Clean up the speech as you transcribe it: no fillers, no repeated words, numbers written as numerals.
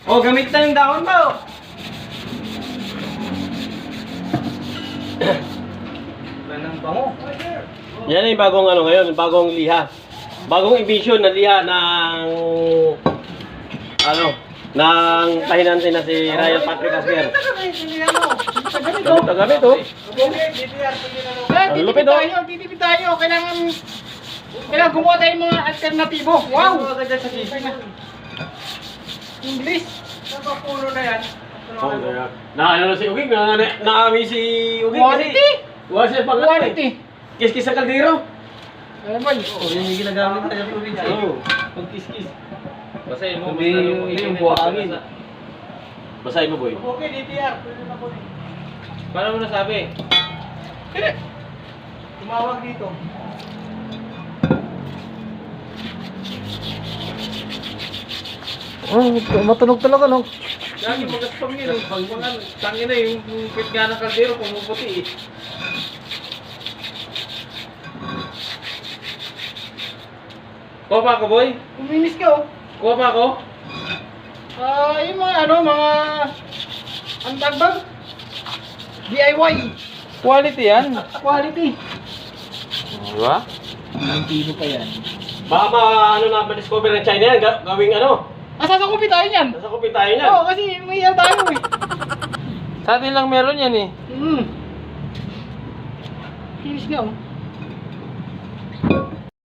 Oh, gamit na yung dahon ba? Oh. Ganang bango. Yan ay bagong ano ngayon, bagong liha. Bagong emission na liha ng ano, ng pahinansin na si Ryan Patrick Asper. Gamit oh. Ang lupit, oh. Titipid tayo. Kailangan gumawa tayo ng mga alternatibo. Wow! English. Napapuno na yan. Oh, na ano na si Uging, naami si Uging Quality. Wala siya pag Quality. Kiss-kiss sa kaldero. Ano ba yun? Oh, yun yung ginagamit na yung probinsya. Oo. Pag-kiss-kiss. Basahin mo. Hindi yung buhangin. Basahin mo, boy. Okay, DTR. Pwede na po rin. Paano mo nasabi? Tumawag dito. Oh, matunog talaga, no? Lagi magaspam yun. Tangin na yung pitga ng kaldero pumuputi eh. Kuha pa ako, boy. Kuminis ka oh. Kuha pa ako. Yung mga ang tagbag? DIY. Quality yan. Quality. Diba? Ang kilo pa yan. Baka ano na ma-discover ng China yan, gawing ano. Sasakupi tayo niyan. Nasa kupit tayo niyan. Oo, kasi may yan tayo eh. Sa atin lang meron yan eh. Kinis nga oh.